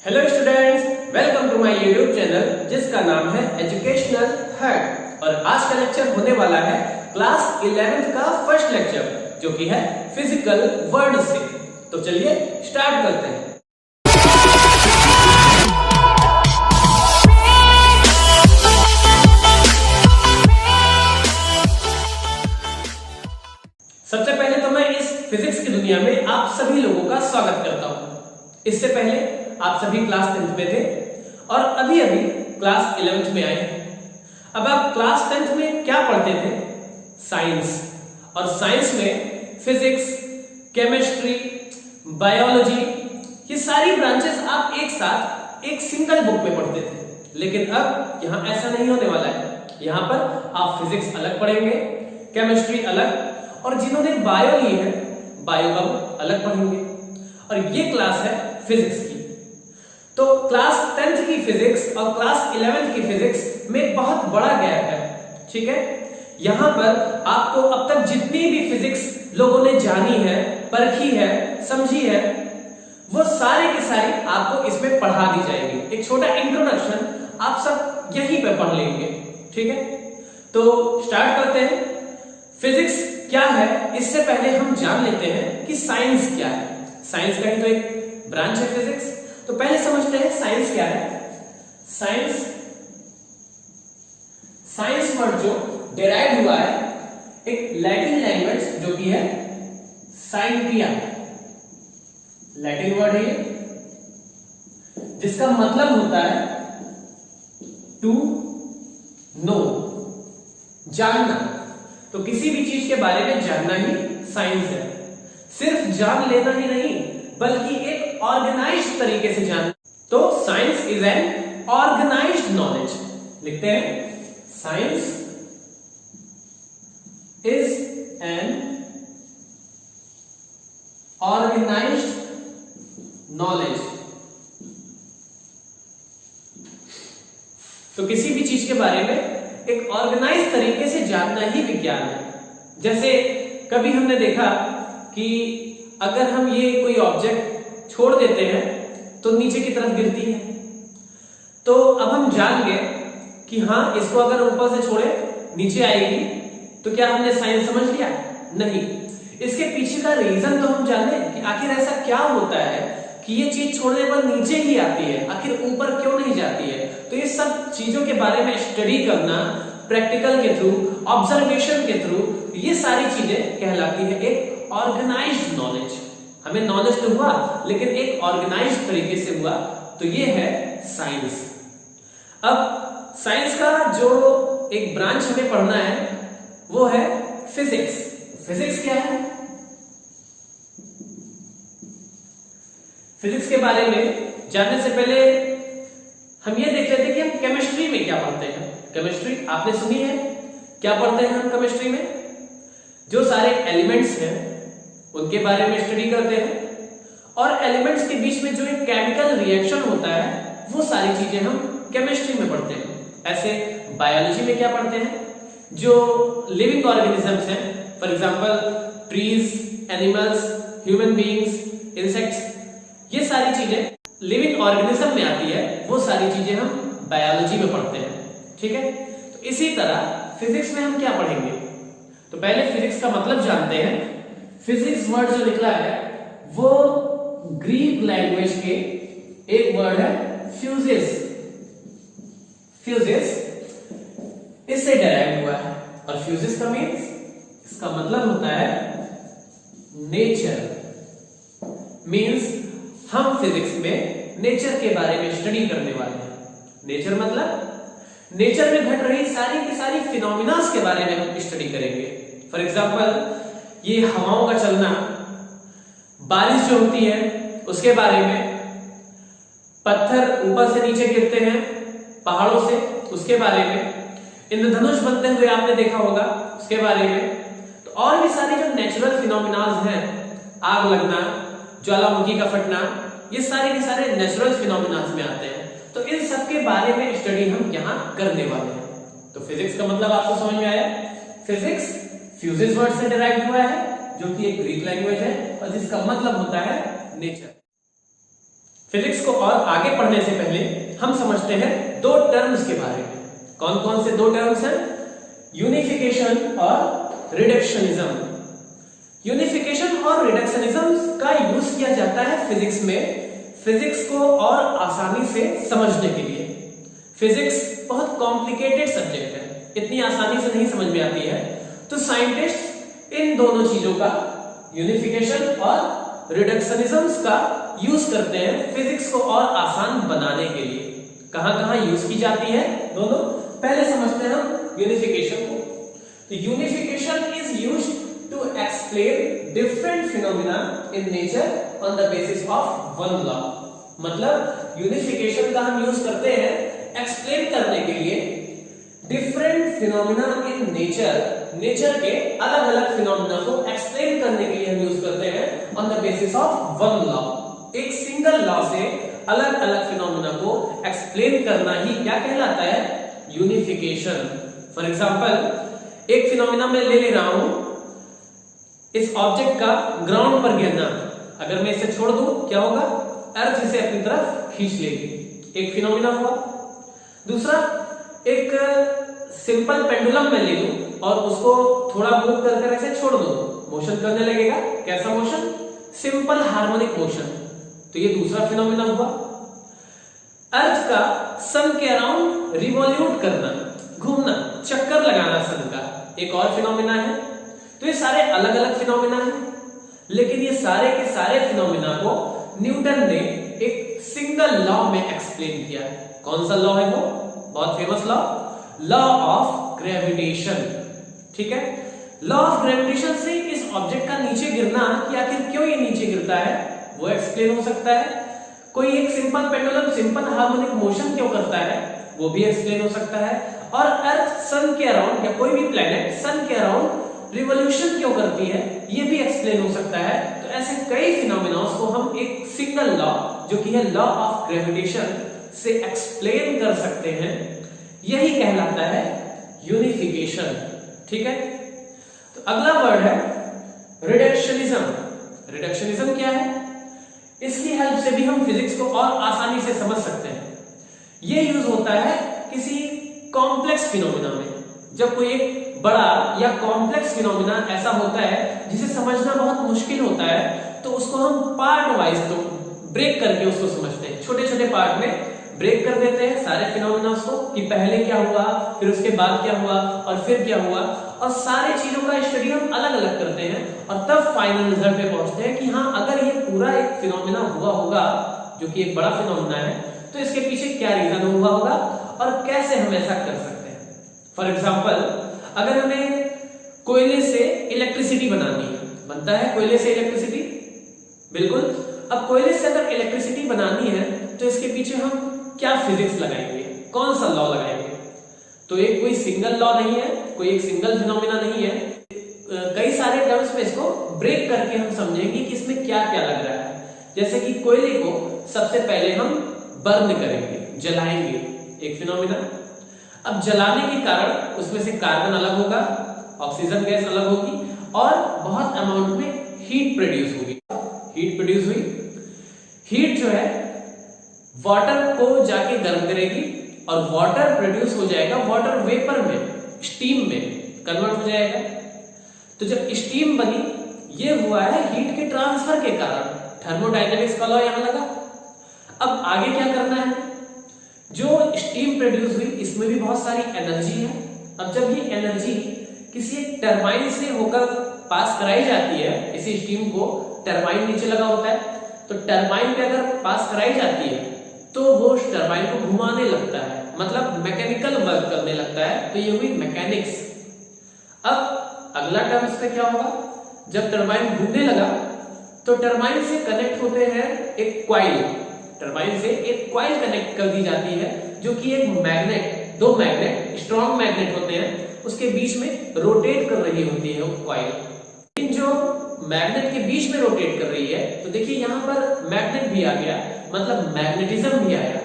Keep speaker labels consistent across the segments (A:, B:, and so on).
A: Hello students, welcome to my YouTube channel जिसका नाम है एजुकेशनल हट। और आज का लेक्चर होने वाला है क्लास 11th का फर्स्ट लेक्चर जो कि है फिजिकल वर्ड से। तो चलिए स्टार्ट करते हैं। सबसे पहले तो मैं इस फिजिक्स की दुनिया में आप सभी लोगों का स्वागत करता हूं। इससे पहले आप सभी क्लास 10th में थे और अभी अभी क्लास 11th में आए हैं। अब आप क्लास 10th में क्या पढ़ते थे? साइंस। और साइंस में फिजिक्स, केमिस्ट्री, बायोलॉजी, ये सारी ब्रांचेस आप एक साथ एक सिंगल बुक में पढ़ते थे। लेकिन अब यहां ऐसा नहीं होने वाला है। यहां पर आप फिजिक्स अलग पढ़ेंगे, केमिस्ट्री अलग, और जिन्होंने बायो ली है बायो का अलग पढ़ेंगे। और ये क्लास है फिजिक्स की। तो क्लास 10th की फिजिक्स और क्लास 11th की फिजिक्स में बहुत बड़ा गैप है, ठीक है। यहां पर आपको अब तक जितनी भी फिजिक्स लोगों ने जानी है, परखी है, समझी है, वो सारे की सारी आपको इसमें पढ़ा दी जाएगी। एक छोटा इंट्रोडक्शन आप सब यहीं पे पढ़ लेंगे, ठीक है। तो स्टार्ट करते हैं। फिजिक्स क्या है इससे पहले हम जान लेते हैं कि साइंस क्या है। साइंस का ही तो एक ब्रांच है फिजिक्स। तो पहले समझते हैं साइंस क्या है। साइंस वर्ड जो डिराइव हुआ है एक लैटिन लैंग्वेज जो कि है साइंटिया। लैटिन वर्ड है जिसका मतलब होता है टू नो, जानना। तो किसी भी चीज के बारे में जानना ही साइंस है। सिर्फ जान लेना ही नहीं बल्कि एक ऑर्गेनाइज्ड तरीके से जानना। तो science is an organised knowledge. लिखते हैं science is an organised knowledge. तो किसी भी चीज के बारे में एक ऑर्गेनाइज तरीके से जानना ही विज्ञान है। जैसे कभी हमने देखा कि अगर हम ये कोई ऑब्जेक्ट छोड़ देते हैं तो नीचे की तरफ गिरती है। तो अब हम जान गए कि हाँ, इसको अगर ऊपर से छोड़े नीचे आएगी। तो क्या हमने साइंस समझ लिया? नहीं। इसके पीछे का रीजन तो हम जाने कि आखिर ऐसा क्या होता है कि ये चीज छोड़ने पर नीचे ही आती है, आखिर ऊपर क्यों नहीं जाती है। तो ये सब चीजों के बारे में स्टडी करना प्रैक्टिकल के थ्रू, ऑब्जर्वेशन के थ्रू, ये सारी चीजें कहलाती है एक ऑर्गेनाइज्ड नॉलेज। हमें नॉलेज तो हुआ लेकिन एक ऑर्गेनाइज्ड तरीके से हुआ। तो ये है साइंस। अब साइंस का जो एक ब्रांच हमें पढ़ना है वो है फिजिक्स। फिजिक्स क्या है? फिजिक्स के बारे में जानने से पहले हम ये देख लेते हैं कि हम केमिस्ट्री में क्या पढ़ते हैं। केमिस्ट्री आपने सुनी है। क्या पढ़ते हैं हम केमिस्ट्री में? जो सारे एलिमेंट्स हैं उनके बारे में स्टडी करते हैं, और एलिमेंट्स के बीच में जो एक केमिकल रिएक्शन होता है वो सारी चीजें हम केमिस्ट्री में पढ़ते हैं। ऐसे बायोलॉजी में क्या पढ़ते हैं? जो लिविंग ऑर्गेनिजम्स हैं, for example trees, animals, human beings, insects, ये सारी चीजें लिविंग ऑर्गेनिज्म में आती है। वो सारी चीजें हम बायोलॉजी में पढ़ते हैं, ठीक है। तो इसी तरह फिजिक्स में हम क्या पढ़ेंगे? तो पहले फिजिक्स का मतलब जानते हैं। फिजिक्स वर्ड जो निकला है वो ग्रीक लैंग्वेज के एक वर्ड है फ्यूजिस। फ्यूजिस इससे डिराइव हुआ है। और फ्यूजिस का मीन्स, इसका मतलब होता है नेचर। मीन्स हम फिजिक्स में नेचर के बारे में स्टडी करने वाले हैं। नेचर मतलब नेचर में घट रही सारी की सारी फिनोमिनास के बारे में हम स्टडी करेंगे। फॉर एग्जांपल ये हवाओं का चलना, बारिश जो होती है उसके बारे में, पत्थर ऊपर से नीचे गिरते हैं पहाड़ों से उसके बारे में, इंद्रधनुष बनते हुए आपने देखा होगा उसके बारे में। तो और भी सारी जो नेचुरल फिनोमिनास हैं, आग लगना, ज्वालामुखी का फटना, ये सारे के सारे नेचुरल फिनोमिनास में आते हैं। तो इन सब के बारे में स्टडी हम यहाँ करने वाले हैं। तो फिजिक्स का मतलब आपको समझ में आया? फिजिक्स फ्यूजिस वर्ड से डिराइव हुआ है जो कि एक ग्रीक लैंग्वेज है और जिसका मतलब होता है नेचर। फिजिक्स को और आगे पढ़ने से पहले हम समझते हैं दो टर्म्स के बारे में। कौन कौन से दो टर्म्स हैं? यूनिफिकेशन और रिडक्शनिज्म। यूनिफिकेशन और रिडक्शनिज्म का यूज किया जाता है फिजिक्स में, फिजिक्स को और आसानी से समझने के लिए। फिजिक्स बहुत कॉम्प्लिकेटेड सब्जेक्ट है, इतनी आसानी से नहीं समझ में आती है, तो साइंटिस्ट इन दोनों चीजों का, यूनिफिकेशन और रिडक्शनिज्म का यूज करते हैं फिजिक्स को और आसान बनाने के लिए। कहां कहां यूज की जाती है दोनों? पहले समझते हैं हम यूनिफिकेशन को। तो unification is used to explain different phenomena in nature on the basis of one law. मतलब यूनिफिकेशन का हम यूज करते हैं एक्सप्लेन करने के लिए different phenomena in nature, nature के अलग अलग फिनोमेना को एक्सप्लेन करने के लिए हम यूज करते हैं on the basis of one law. एक सिंगल लॉ से अलग अलग फिनोमेना को एक्सप्लेन करना ही क्या कहलाता है? यूनिफिकेशन। फॉर एग्जांपल एक फिनोमेना मैं ले रहा हूं, इस ऑब्जेक्ट का ग्राउंड पर गिरना, अगर मैं इसे छोड़ दूं क्या होगा? अर्थ इसे अपनी तरफ खींच लेगी, एक फिनोमेना हुआ। दूसरा, एक सिंपल पेंडुलम मैं ले लूं और उसको थोड़ा मूव कर ऐसे छोड़ दूं, मोशन करने लगेगा। कैसा मोशन? Simple harmonic motion. तो ये दूसरा फिनोमेना हुआ। अर्थ का सन के अराउंड रिवॉल्यूट करना, घूमना, चक्कर लगाना सन का, एक और फिनोमेना है। तो ये सारे अलग अलग फिनोमेना हैं, लेकिन ये सारे के सारे फिनोमेना को न्यूटन ने एक सिंगल लॉ में एक्सप्लेन किया है। कौन सा लॉ है वो? बहुत famous law, law of gravitation. ठीक है, लॉ ऑफ ग्रेविटेशन से इस ऑब्जेक्ट का नीचे गिरना, कि आखिर क्यों ये नीचे गिरता है, वो एक्सप्लेन हो सकता है। कोई एक simple pendulum simple harmonic motion क्यों करता है, वो भी एक्सप्लेन हो सकता है। और अर्थ सन के अराउंड या कोई भी प्लेनेट सन के अराउंड रिवॉल्यूशन क्यों करती है, ये भी एक्सप्लेन हो सकता है। तो ऐसे कई फिनोमेनास को हम एक सिंगल लॉ, जो कि है लॉ ऑफ ग्रेविटेशन, से एक्सप्लेन कर सकते हैं। यही कहलाता है यूनिफिकेशन। ठीक है, तो अगला वर्ड है रिडक्शनिज्म। रिडक्शनिज्म क्या है? इसकी हेल्प से भी हम फिजिक्स को और आसानी से समझ सकते हैं। यह यूज होता है किसी कॉम्प्लेक्स फिनोमेना में। जब कोई एक बड़ा या कॉम्प्लेक्स फिनोमेना ऐसा होता है जिसे समझना बहुत मुश्किल होता है, तो उसको हम पार्ट वाइज तो ब्रेक करके उसको समझते हैं। छोटे छोटे पार्ट में ब्रेक कर देते हैं सारे फिनोमेना को, कि पहले क्या हुआ, फिर उसके बाद क्या हुआ, और फिर क्या हुआ, और सारी चीजों का स्टडी हम अलग अलग करते हैं। और तब फाइनल रिजल्ट पे पहुंचते हैं कि हाँ, अगर ये पूरा एक फिनोमेना हुआ होगा, जो कि एक बड़ा फिनोमेना है, तो इसके पीछे क्या रीजन हुआ होगा और कैसे हम ऐसा कर सकते हैं। फॉर एग्जाम्पल, अगर हमें कोयले से इलेक्ट्रिसिटी बनानी है, बनता है कोयले से इलेक्ट्रिसिटी? बिल्कुल। अब कोयले से अगर इलेक्ट्रिसिटी बनानी है, तो इसके पीछे हम क्या फिजिक्स लगाएंगे, कौन सा लॉ लगाएंगे? तो एक कोई सिंगल लॉ नहीं है, कोई एक सिंगल फिनोमेना नहीं है, कई सारे टर्म्स में इसको ब्रेक करके हम समझेंगे कि इसमें क्या क्या लग रहा है। जैसे कि कोयले को सबसे पहले हम बर्न करेंगे, जलाएंगे, एक फिनोमेना। अब जलाने के कारण उसमें से कार्बन अलग होगा, ऑक्सीजन गैस अलग होगी, और बहुत अमाउंट में हीट प्रोड्यूस होगी। हीट प्रोड्यूस हुई, हीट जो है वाटर को जाके गर्म करेगी, और वाटर प्रोड्यूस हो जाएगा वाटर वेपर में, स्टीम में कन्वर्ट हो जाएगा। तो जब स्टीम बनी, ये हुआ है हीट के ट्रांसफर के कारण, थर्मोडायनेमिक्स का लॉ यहां लगा। अब आगे क्या करना है? जो स्टीम प्रोड्यूस हुई, इसमें भी बहुत सारी एनर्जी है। अब जब ये एनर्जी किसी टरबाइन से होकर पास कराई जाती है, इसी स्टीम को टरबाइन नीचे लगा होता है, तो टरबाइन पे अगर पास कराई जाती है, तो वो टरबाइन को घुमाने लगता है, मतलब मैकेनिकल वर्क करने लगता है। तो ये हुई मैकेनिक्स। अब अगला टर्म इस पे क्या होगा? जब टरबाइन घूमने लगा, तो टरबाइन से कनेक्ट होते हैं एक क्वाइल, टरबाइन से एक क्वाइल कनेक्ट कर दी जाती है, जो कि एक मैग्नेट, दो मैग्नेट, स्ट्रॉन्ग मैग्नेट होते हैं, उसके बीच में रोटेट कर रही होती है वो क्वाइल। लेकिन जो मैग्नेट के बीच में रोटेट कर रही है, तो देखिए यहां पर मैग्नेट भी आ गया, मतलब मैग्नेटिज्म भी आया।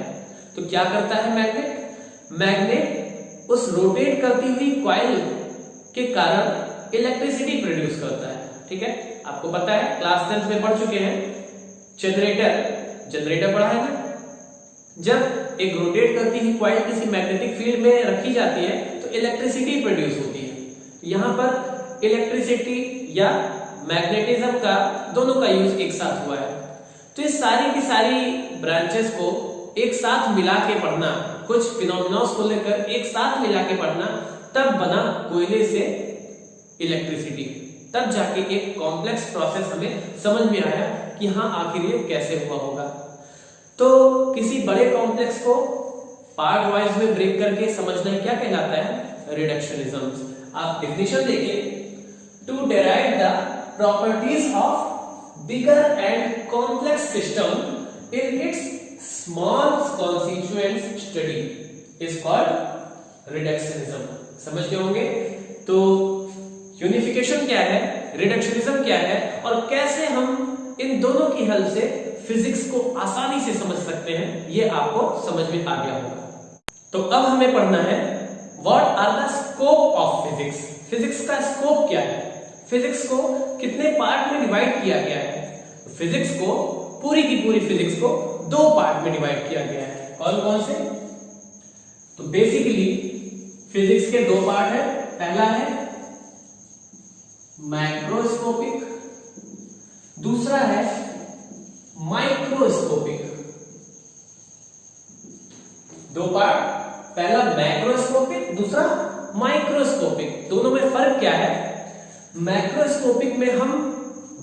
A: तो क्या करता है मैग्नेट? मैग्नेट उस रोटेट करती हुई क्वाइल के कारण इलेक्ट्रिसिटी प्रोड्यूस करता है। ठीक है, आपको पता है, क्लास 10 में पढ़ चुके हैं, जनरेटर जनरेटर पढ़ा है ना, जब एक रोटेट करती हुई कॉइल किसी मैग्नेटिक फील्ड में रखी जाती है तो इलेक्ट्रिसिटी प्रोड्यूस होती है। यहाँ पर इलेक्ट्रिसिटी या मैग्नेटिज्म का दोनों का यूज एक साथ हुआ है। तो इस सारी की सारी ब्रांचेस को एक साथ मिला के पढ़ना, कुछ फिनोमिनॉस को लेकर एक साथ मिला के पढ़ना, तब बना कोयले से इलेक्ट्रिसिटी। तब जाके एक कॉम्प्लेक्स प्रोसेस हमें समझ में आया कि हाँ आखिर ये कैसे हुआ होगा। तो किसी बड़े कॉम्प्लेक्स को पार्ट वाइज में ब्रेक करके समझना क्या कहलाता है? रिडक्शनिज्म। आप डेफिनेशन देखें, to derive the properties of bigger and complex system in its small constituents study is called reductionism. समझ गए होंगे? तो यूनिफिकेशन क्या है, रिडक्शनिज्म क्या है, और कैसे हम इन दोनों की हेल्प से फिजिक्स को आसानी से समझ सकते हैं, ये आपको समझ में आ गया होगा। तो अब हमें पढ़ना है what are the scope of physics. Physics का स्कोप क्या है? फिजिक्स को कितने पार्ट में डिवाइड किया गया है? फिजिक्स को, पूरी की पूरी फिजिक्स को दो पार्ट में डिवाइड किया गया है। कौन कौन से? तो बेसिकली फिजिक्स के दो पार्ट है। पहला है मैक्रोस्कोपिक, दूसरा है माइक्रोस्कोपिक। दो पार्ट, पहला मैक्रोस्कोपिक, दूसरा माइक्रोस्कोपिक। दोनों में फर्क क्या है? मैक्रोस्कोपिक में हम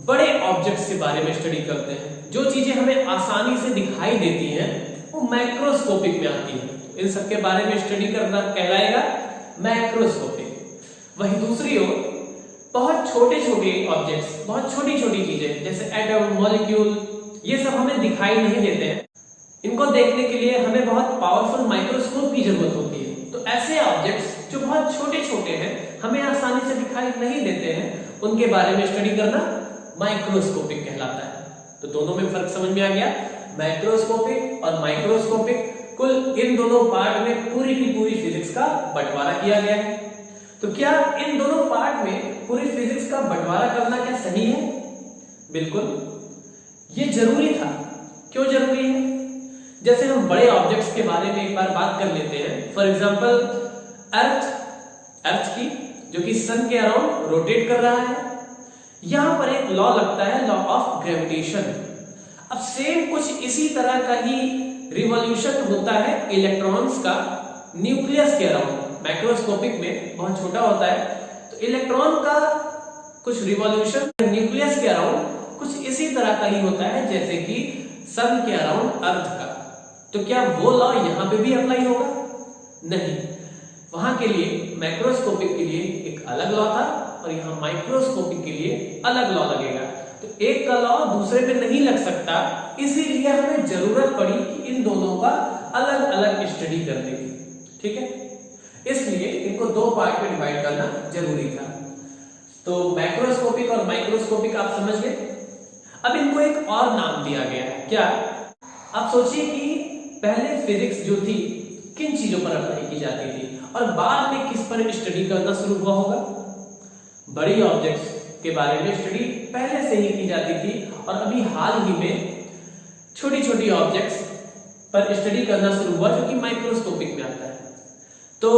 A: बड़े ऑब्जेक्ट्स के बारे में स्टडी करते हैं, जो चीजें हमें आसानी से दिखाई देती हैं वो मैक्रोस्कोपिक में आती है। इन सब के बारे में स्टडी करना कहलाएगा मैक्रोस्कोपिक। वहीं दूसरी ओर बहुत छोटे छोटे ऑब्जेक्ट्स, बहुत छोटी छोटी चीजें जैसे एटम, मॉलिक्यूल, ये सब हमें दिखाई नहीं देते हैं। इनको देखने के लिए हमें बहुत पावरफुल माइक्रोस्कोप की जरूरत होती है। तो ऐसे ऑब्जेक्ट्स जो बहुत छोटे छोटे हैं, हमें आसानी से दिखाई नहीं देते हैं, उनके बारे में स्टडी करना माइक्रोस्कोपिक कहलाता है। तो दोनों में फर्क समझ में आ गया, मैक्रोस्कोपिक और माइक्रोस्कोपिक। कुल इन दोनों पार्ट में पूरी की पूरी फिजिक्स का बंटवारा किया गया है। तो क्या इन दोनों पार्ट में पूरी फिजिक्स का बंटवारा करना क्या सही है? बिल्कुल, ये जरूरी था। क्यों जरूरी है? जैसे हम बड़े ऑब्जेक्ट्स के बारे में एक बार बात कर लेते हैं। फॉर एग्जांपल अर्थ की, जो कि सन के अराउंड रोटेट कर रहा है। यहां पर एक लॉ लगता है, लॉ ऑफ ग्रेविटेशन। अब सेम कुछ इसी तरह का ही रिवॉल्यूशन होता है इलेक्ट्रॉन्स का न्यूक्लियस के अराउंड। माइक्रोस्कोपिक में बहुत छोटा होता है, तो इलेक्ट्रॉन का कुछ रिवॉल्यूशन न्यूक्लियस के अराउंड कुछ इसी तरह का ही होता है जैसे कि सन के अराउंड अर्थ का। तो क्या वो लॉ यहां पे भी अप्लाई होगा? नहीं, वहां के लिए मैक्रोस्कोपिक के लिए एक अलग लॉ था और यहां माइक्रोस्कोपिक के लिए अलग लॉ लगेगा। तो एक का लॉ दूसरे पे नहीं लग सकता, इसीलिए हमें जरूरत पड़ी कि इन दोनों का अलग अलग स्टडी करने की। ठीक है, इसलिए इनको दो पार्ट में डिवाइड करना जरूरी था। तो मैक्रोस्कोपिक और माइक्रोस्कोपिक आप समझ गए। अब इनको एक और नाम दिया गया है। क्या? आप सोचिए कि पहले फिजिक्स जो थी किन चीजों पर अप्लाई की जाती थी और बाद में किस पर स्टडी करना शुरू हुआ होगा? बड़ी ऑब्जेक्ट्स के बारे में स्टडी पहले से ही की जाती थी और अभी हाल ही में छोटी छोटी ऑब्जेक्ट्स पर स्टडी करना शुरू हुआ, जो कि माइक्रोस्कोपिक में आता है। तो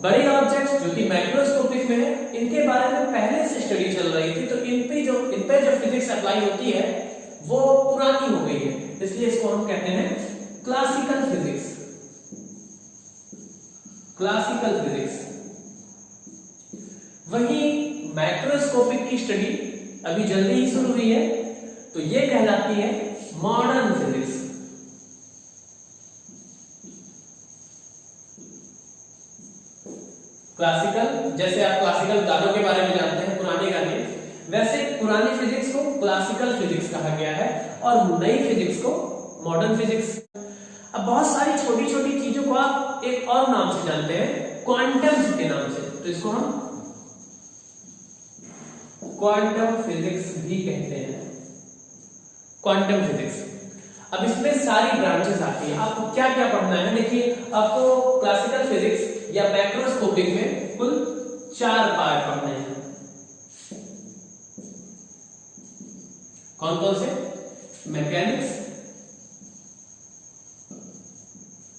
A: बड़े ऑब्जेक्ट्स जो कि माइक्रोस्कोपिक में है, इनके बारे में पहले से स्टडी चल रही थी। तो इन पे जो फिजिक्स अप्लाई होती है वो पुरानी हो गई है, इसलिए इसको हम कहते हैं क्लासिकल फिजिक्स। Classical physics. वहीं मैक्रोस्कोपिक की स्टडी अभी जल्दी ही शुरू हुई है, तो ये कहलाती है मॉडर्न फिजिक्स। क्लासिकल, जैसे आप क्लासिकल गानों के बारे में जानते हैं, पुराने गाने, वैसे पुरानी फिजिक्स को क्लासिकल फिजिक्स कहा गया है और नई फिजिक्स को मॉडर्न फिजिक्स। अब बहुत सारी छोटी छोटी चीजों को आप एक और नाम से जानते हैं, क्वांटम के नाम से। तो इसको हम क्वांटम फिजिक्स भी कहते हैं, क्वांटम फिजिक्स। अब इसमें सारी ब्रांचेस आती है। आपको क्या क्या पढ़ना है? देखिए, आपको क्लासिकल फिजिक्स या मैक्रोस्कोपिक में कुल 4 पार्ट पढ़ने हैं। कौन कौन से? मैकेनिक्स,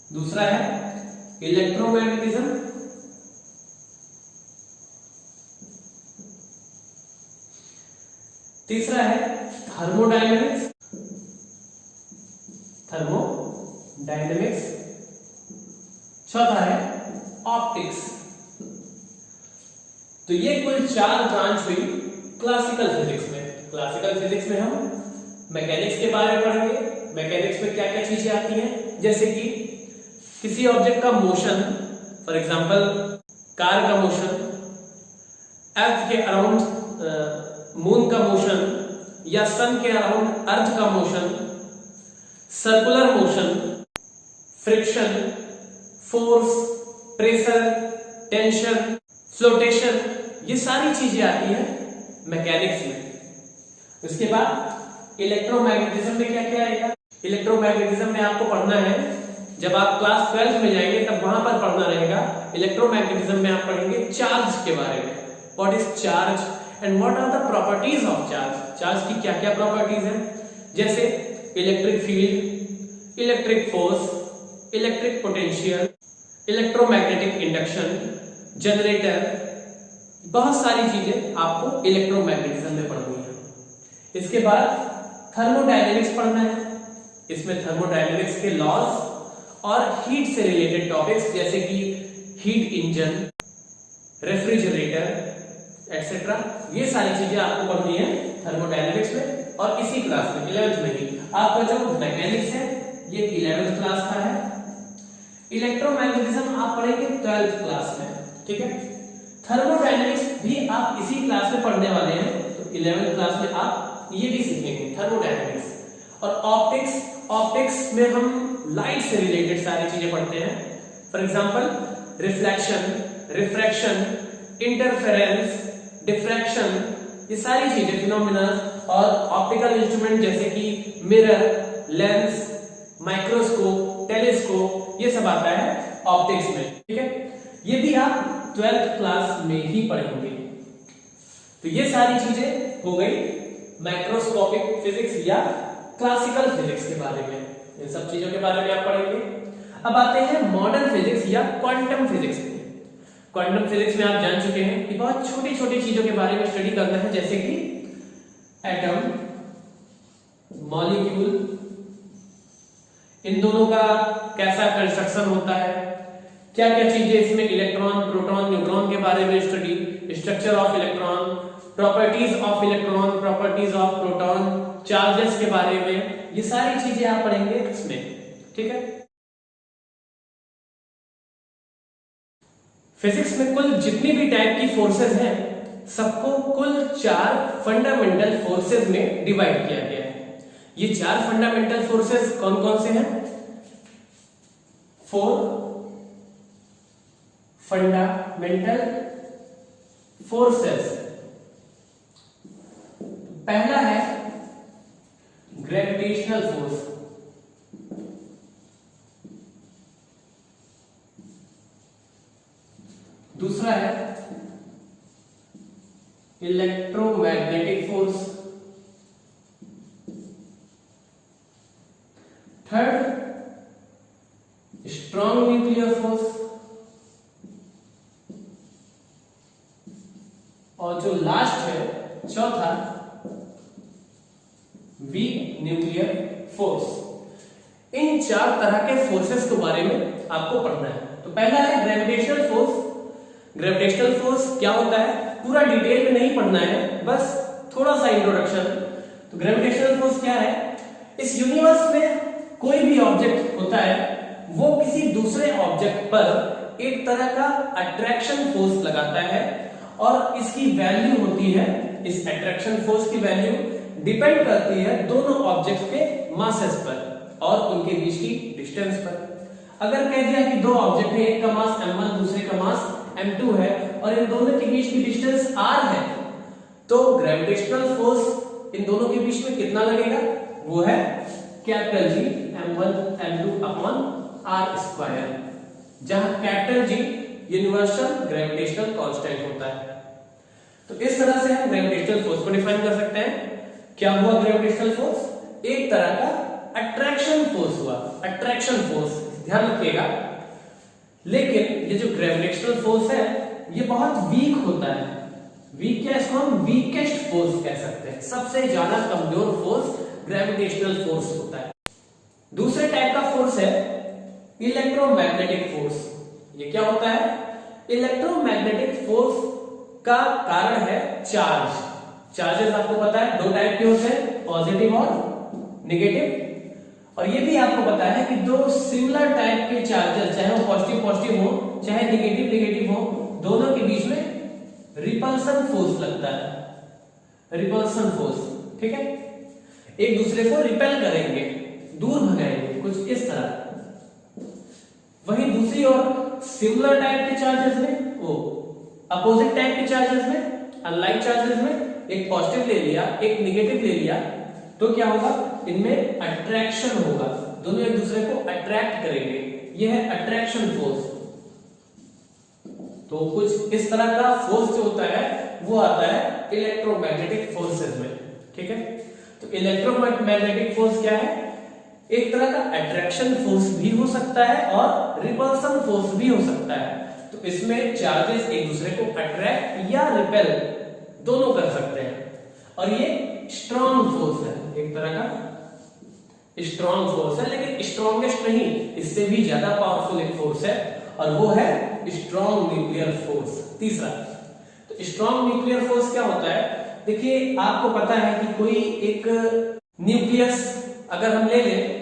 A: दूसरा है इलेक्ट्रोमैग्नेटिज्म, तीसरा है थर्मोडायनेमिक्स, चौथा है ऑप्टिक्स। तो ये कुल 4 ब्रांच हुई क्लासिकल फिजिक्स में। क्लासिकल फिजिक्स में हम मैकेनिक्स के बारे में पढ़ेंगे। मैकेनिक्स में क्या क्या चीजें आती हैं, जैसे कि किसी ऑब्जेक्ट का मोशन, फॉर एग्जांपल कार का मोशन, अर्थ के अराउंड मून का मोशन, या सन के अराउंड अर्थ का motion, circular motion, friction, force, pressure, tension, flotation, ये सारी चीजें आती हैं मैकेनिक्स में। उसके बाद इलेक्ट्रोमैग्नेटिज्म में क्या क्या आएगा? इलेक्ट्रोमैग्नेटिज्म में आपको पढ़ना है, जब आप क्लास 12 में जाएंगे तब वहां पर पढ़ना रहेगा। इलेक्ट्रोमैग्नेटिज्म में आप पढ़ेंगे चार्ज के बारे में, what is charge and what are the properties of charge. Charge की क्या क्या प्रॉपर्टीज हैं, जैसे electric field, electric force, electric potential, electromagnetic induction, generator, बहुत सारी चीजें आपको इलेक्ट्रोमैग्नेटिज्म में पढ़नी है। इसके बाद थर्मोडायनेमिक्स पढ़ना है। इसमें थर्मोडायनेमिक्स के लॉज और हीट से रिलेटेड टॉपिक्स, जैसे कि हीट इंजन, रेफ्रिजरेटर एक्सेट्रा, ये सारी चीजें आपको पढ़नी है थर्मोडायनेमिक्स में। और इसी क्लास में 11th में ही आपका जो मैकेनिक्स है ये 11th क्लास का है। इलेक्ट्रोमैग्नेटिज्म आप पढ़ेंगे 12th क्लास में, ठीक है। थर्मोडायनेमिक्स भी आप इसी क्लास में पढ़ने वाले हैं, तो 11th क्लास में आप ये भी सीखेंगे थर्मोडायनेमिक्स। और ऑप्टिक्स में हम लाइट से रिलेटेड सारी चीजें पढ़ते हैं। For example reflection, refraction, interference, diffraction, ये सारी चीजें फिनोमेना। और ऑप्टिकल इंस्ट्रूमेंट जैसे कि मिरर, लेंस, माइक्रोस्कोप, टेलीस्कोप, ये सब आता है ऑप्टिक्स में, ठीक है। ये भी आप 12th क्लास में ही पढ़ेंगे। तो ये सारी चीजें हो गई माइक्रोस्कोपिक फिजिक्स या क्लासिकल फिजिक्स के बारे में। इन सब चीजों के बारे में आप पढ़ेंगे। अब आते हैं मॉडर्न फिजिक्स या क्वांटम फिजिक्स में। क्वांटम फिजिक्स में आप जान चुके हैं कि बहुत छोटी छोटी चीजों के बारे में स्टडी करना है, जैसे कि एटम, मॉलिक्यूल, इन दोनों का कैसा कंस्ट्रक्शन होता है, क्या क्या चीजें इसमें, इलेक्ट्रॉन, प्रोटॉन, न्यूट्रॉन के बारे में study, structure of electron, properties of electron, properties of proton, charges के बारे में, ये सारी चीजें आप पढ़ेंगे इसमें, ठीक है। फिजिक्स में कुल जितनी भी टाइप की फोर्सेस हैं सबको कुल 4 फंडामेंटल फोर्सेस में डिवाइड किया गया है। ये 4 फंडामेंटल फोर्सेस कौन कौन से हैं? 4 फंडामेंटल फोर्सेस। पहला है ग्रेविटेशनल फोर्स, दूसरा है electromagnetic force, third strong nuclear force, और जो लास्ट है चौथा वीक न्यूक्लियर फोर्स। इन 4 तरह के फोर्सेस के बारे में आपको पढ़ना है। तो पहला है ग्रेविटेशनल फोर्स। ग्रेविटेशनल फोर्स क्या होता है पूरा डिटेल में नहीं पढ़ना है, बस थोड़ा सा इंट्रोडक्शन। तो ग्रेविटेशनल फोर्स क्या है? इस यूनिवर्स में कोई भी ऑब्जेक्ट होता है वो किसी दूसरे ऑब्जेक्ट पर एक तरह का अट्रैक्शन फोर्स लगाता है, और इसकी वैल्यू होती है, इस अट्रैक्शन फोर्स की वैल्यू डिपेंड करती है दोनों ऑब्जेक्ट्स के मासेस पर और उनके बीच की डिस्टेंस पर। अगर कह दिया कि 2 ऑब्जेक्ट है, एक का मास m1 दूसरे का मास m2 है, और इन दोनों के बीच की डिस्टेंस r है, तो ग्रेविटेशनल फोर्स इन दोनों के बीच में कितना लगेगा? वो है capital G m1 m2 upon r square, जहां capital G universal gravitational constant होता है। तो इस तरह से हम ग्रेविटेशनल फोर्स को डिफाइन कर सकते हैं। क्या हुआ ग्रेविटेशनल फोर्स? एक तरह का अट्रैक्शन फोर्स हुआ, अट्रैक्शन फोर्स ध्यान रखिएगा। लेकिन ये जो ग्रेविटेशनल फोर्स है ये बहुत वीक होता है। वीक क्या, इसको हम वीकेस्ट फोर्स कह सकते हैं। सबसे ज्यादा कमजोर फोर्स ग्रेविटेशनल फोर्स होता है। दूसरे टाइप का फोर्स है इलेक्ट्रोमैग्नेटिक फोर्स। ये क्या होता है? इलेक्ट्रोमैग्नेटिक फोर्स का कारण है चार्ज। चार्जेस आपको पता है दो टाइप के होते हैं, पॉजिटिव और नेगेटिव। और ये भी आपको पता है कि दो सिमिलर टाइप के चार्जेस, चाहे वो पॉजिटिव पॉजिटिव हो चाहे नेगेटिव नेगेटिव हो, दोनों के बीच में रिपल्सन फोर्स लगता है। रिपल्सन फोर्स, ठीक है, एक दूसरे को रिपेल करेंगे, दूर भगाएंगे, कुछ इस तरह। वहीं दूसरी ओर सिमिलर टाइप के चार्जेस में, वो अपोजिट टाइप के चार्जेस में, अनलाइक चार्जेस में एक पॉजिटिव ले लिया एक नेगेटिव ले लिया तो क्या होगा? इनमें अट्रैक्शन होगा, दोनों एक दूसरे को अट्रैक्ट करेंगे। यह है अट्रैक्शन फोर्स। तो कुछ इस तरह का फोर्स जो होता है वो आता है इलेक्ट्रोमैग्नेटिक फोर्सेस में, ठीक है। तो इलेक्ट्रोमैग्नेटिक फोर्स क्या है? एक तरह का अट्रैक्शन फोर्स भी हो सकता है और रिपल्सन फोर्स भी हो सकता है। तो इसमें चार्जेस एक दूसरे को अट्रैक्ट या रिपेल दोनों कर सकते हैं। और ये स्ट्रॉन्ग फोर्स है, एक तरह का स्ट्रॉन्ग फोर्स है, लेकिन स्ट्रॉन्गेस्ट नहीं, इससे भी ज्यादा पावरफुल एक फोर्स है और वो है स्ट्रॉन्ग न्यूक्लियर फोर्स। तीसरा, तो स्ट्रॉन्ग न्यूक्लियर फोर्स क्या होता है? देखिए आपको पता है कि कोई एक न्यूक्लियस अगर हम ले लें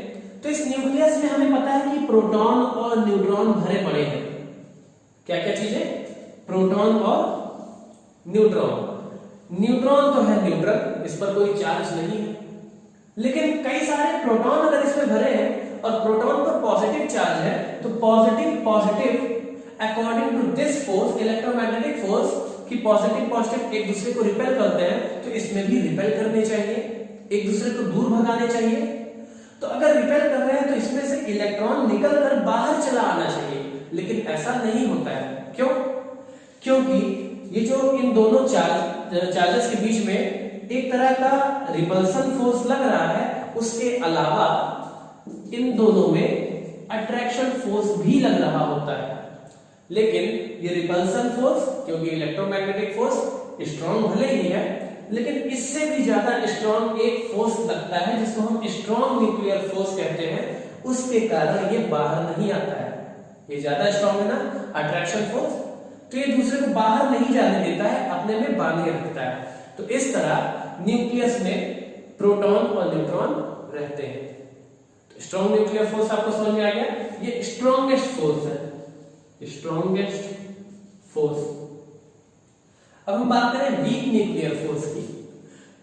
A: तो इस न्यूक्लियस में हमें पता है कि प्रोटॉन और न्यूट्रॉन भरे पड़े हैं। क्या क्या चीजें? प्रोटॉन और न्यूट्रॉन। न्यूट्रॉन तो है न्यूट्रल, इस पर कोई चार्ज नहीं है, लेकिन कई सारे प्रोटॉन अगर इसमें भरे हैं और प्रोटॉन पर पॉजिटिव चार्ज है तो positive positive according to this force, electromagnetic force, कि पॉजिटिव पॉजिटिव एक दूसरे को रिपेल करते हैं, तो इसमें भी रिपेल करने चाहिए, एक दूसरे को दूर भगाने चाहिए। तो अगर रिपेल कर रहे हैं तो इसमें से इलेक्ट्रॉन निकल कर बाहर चला आना चाहिए, लेकिन ऐसा नहीं होता है। क्यों? क्योंकि ये जो इन दोनों चार्जेस के बीच में एक तरह का रिपल्सन फोर्स लग रहा है, उसके अलावा इन दोनों में अट्रैक्शन फोर्स भी लग रहा होता है। लेकिन ये रिपल्सन फोर्स, क्योंकि इलेक्ट्रोमैग्नेटिक फोर्स स्ट्रॉन्ग भले ही है, लेकिन इससे भी ज्यादा स्ट्रॉन्ग एक फोर्स लगता है जिसको हम स्ट्रॉन्ग न्यूक्लियर फोर्स कहते हैं। उसके कारण ये बाहर नहीं आता है। ये ज्यादा स्ट्रॉन्ग है ना, अट्रैक्शन फोर्स, तो ये दूसरे को बाहर नहीं जाने देता है, अपने में बांधे रखता है। तो इस तरह न्यूक्लियस में प्रोटॉन और न्यूट्रॉन रहते हैं। तो स्ट्रॉन्ग न्यूक्लियर फोर्स आपको समझ में आ गया? ये स्ट्रॉन्गेस्ट फोर्स है, स्ट्रॉन्गेस्ट फोर्स। अब हम बात करें वीक न्यूक्लियर फोर्स की।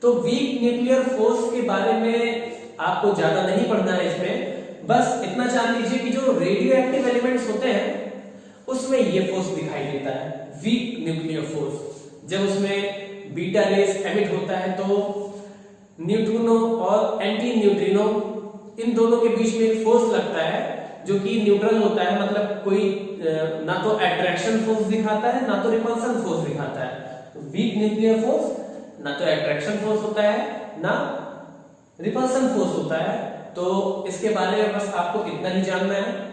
A: तो वीक न्यूक्लियर फोर्स के बारे में आपको ज्यादा नहीं पढ़ना है इसमें, बस इतना जान लीजिए कि जो रेडियो एक्टिव एलिमेंट्स होते हैं उसमें ये फोर्स दिखाई देता है, वीक न्यूक्लियर फोर्स। जब उसमें बीटा रेस एमिट होता है तो न्यूट्रिनो और एंटी न्यूट्रिनो, इन दोनों के बीच में एक फोर्स लगता है जो कि न्यूट्रल होता है, मतलब कोई ना तो अट्रैक्शन फोर्स दिखाता है ना तो रिपल्सन फोर्स दिखाता है। वीक न्यूक्लियर फोर्स ना तो अट्रैक्शन फोर्स होता है ना रिपल्सन फोर्स होता है। तो इसके बारे में बस आपको इतना ही जानना है।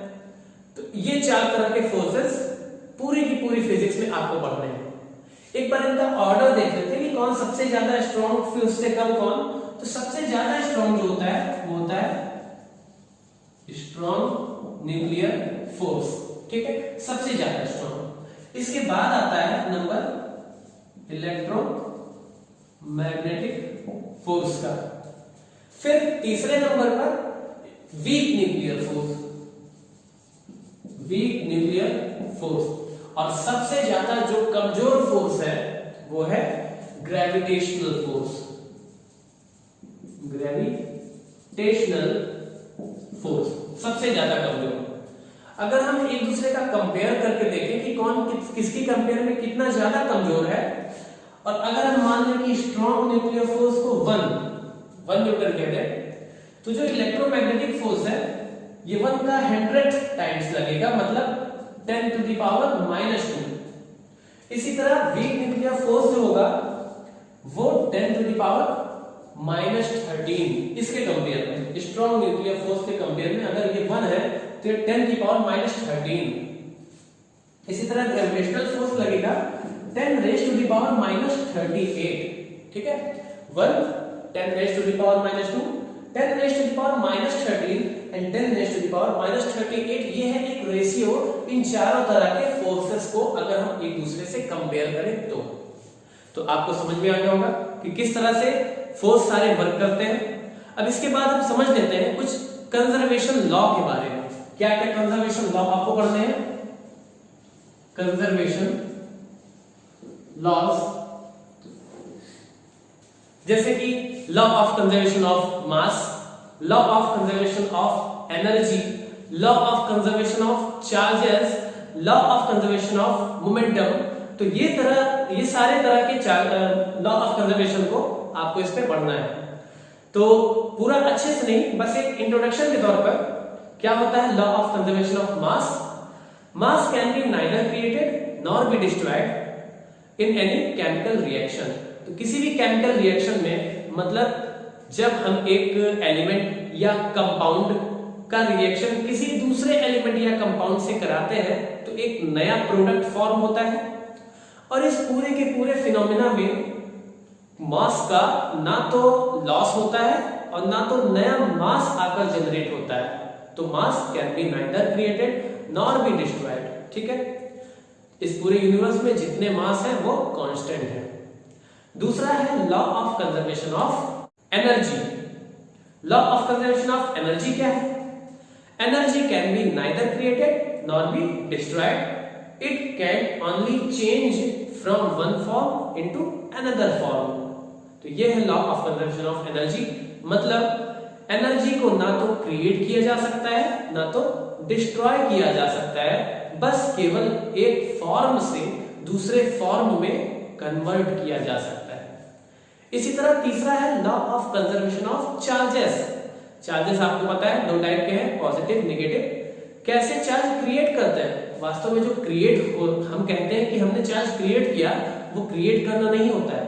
A: तो ये चार तरह के फोर्सेस पूरी की पूरी फिजिक्स में आपको पढ़ने हैं। एक बार इनका ऑर्डर देख लेते हैं कि कौन सबसे ज्यादा स्ट्रॉन्ग, फिर उससे कम कौन। तो सबसे ज्यादा स्ट्रॉन्ग जो होता है वो होता है स्ट्रॉन्ग न्यूक्लियर फोर्स, ठीक है, सबसे ज्यादा स्ट्रॉन्ग। इसके बाद आता है नंबर इलेक्ट्रोमैग्नेटिक फोर्स का। फिर तीसरे नंबर पर weak nuclear force, weak nuclear force. और सबसे ज्यादा जो कमजोर फोर्स है वो है ग्रेविटेशनल फोर्स, ग्रेविटेशनल फोर्स सबसे ज्यादा कमजोर। अगर हम एक दूसरे का कंपेयर करके देखें कि कौन किसकी कंपेयर में कितना ज्यादा कमजोर है, और अगर हम मान लें कि स्ट्रॉन्ग न्यूक्लियर फोर्स को 1 न्यूटन कहते हैं, तो जो इलेक्ट्रोमैग्नेटिक फोर्स है ये 1 का 100 टाइम्स लगेगा, मतलब 10 टू द पावर -2। इसी तरह वीक न्यूक्लियर फोर्स जो होगा वो 10 टू द पावर -13। इसके कंपेयर में, स्ट्रॉन्ग न्यूक्लियर फोर्स के कंपेयर में अगर ये 1 है तो 10 की पावर -13। इसी तरह ग्रेविटेशनल फोर्स लगेगा 10 रेज टू द पावर -38, ठीक है। 1 10 raise to the power -2, 10 raise to the power -13 and 10 raise to the power -38। ये है एक रेशियो इन चारों तरह के फोर्सेस को अगर हम एक दूसरे से कंपेयर करें तो आपको समझ में आ गया होगा कि किस तरह से फोर्स सारे वर्क करते हैं। अब इसके बाद हम समझ लेते हैं कुछ कंजर्वेशन लॉ के बारे में। क्या क्या कंजर्वेशन लॉ आपको पढ़ने हैं? कंजर्वेशन लॉज, जैसे कि law of conservation of mass, law of conservation of energy, law of conservation of charges, law of conservation of momentum. तो ये सारे तरह के लॉ ऑफ कंजर्वेशन को आपको इस पे पढ़ना है। तो पूरा अच्छे से नहीं, बस एक इंट्रोडक्शन के तौर पर क्या होता है law of conservation of mass. Mass can be neither created nor be destroyed in any chemical reaction. तो किसी भी केमिकल रिएक्शन में, मतलब जब हम एक एलिमेंट या कंपाउंड का रिएक्शन किसी दूसरे एलिमेंट या कंपाउंड से कराते हैं तो एक नया प्रोडक्ट फॉर्म होता है। और इस पूरे के पूरे फिनोमेना में मास का ना तो लॉस होता है और ना तो नया मास आकर जनरेट होता है। तो मास can be neither created nor be destroyed, ठीक है। इस पूरे यूनिवर्स में जितने मास हैं वो कांस्टेंट है। दूसरा है law of conservation of energy. Law of conservation of energy क्या है? Energy can be neither created nor be destroyed, it can only change from one form into another form. तो ये है law of conservation of energy. मतलब energy को ना तो create किया जा सकता है ना तो डिस्ट्रॉय किया जा सकता है, बस केवल एक फॉर्म से दूसरे फॉर्म में कन्वर्ट किया जा सकता है। इसी तरह तीसरा है law of conservation of charges. Charges आपको पता है दो टाइप के हैं, पॉजिटिव नेगेटिव। कैसे चार्ज क्रिएट करते हैं? वास्तव में जो हम कहते हैं कि हमने चार्ज क्रिएट किया, वो क्रिएट करना नहीं होता है,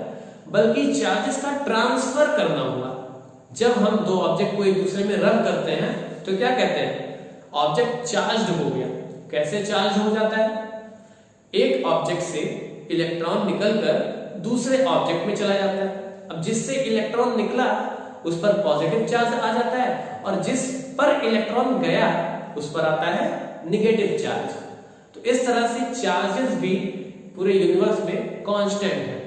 A: बल्कि चार्जेस का ट्रांसफर करना हुआ। जब हम दो ऑब्जेक्ट को एक दूसरे में रब करते हैं तो क्या कहते हैं? ऑब्जेक्ट चार्ज्ड हो गया। कैसे चार्ज हो जाता है? एक ऑब्जेक्ट से इलेक्ट्रॉन निकलकर दूसरे ऑब्जेक्ट में चला जाता है। अब जिससे इलेक्ट्रॉन निकला उस पर पॉजिटिव चार्ज आ जाता है और जिस पर इलेक्ट्रॉन गया उस पर आता है नेगेटिव चार्ज। तो इस तरह से चार्जेस भी पूरे यूनिवर्स में कांस्टेंट है।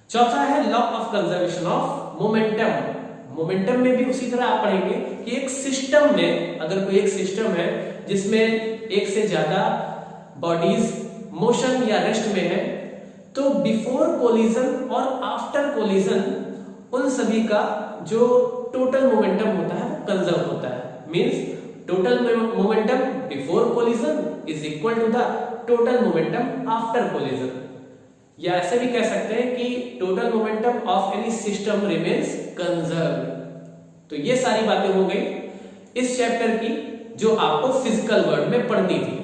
A: चौथा है law of conservation of momentum. Momentum में भी उसी तरह आप पढ़ेंगे कि एक सिस्टम में, अगर कोई एक सिस्टम है जिसमें एक से ज्यादा बॉडीज मोशन या रेस्ट में है, तो बिफोर कोलिजन और आफ्टर कोलिजन उन सभी का जो टोटल मोमेंटम होता है वो कंजर्व होता है। Means total momentum before collision is equal to the total momentum after collision. या ऐसे भी कह सकते हैं कि total momentum of any system remains conserved. तो ये सारी बातें हो गई इस चैप्टर की जो आपको फिजिकल वर्ल्ड में पढ़नी थी।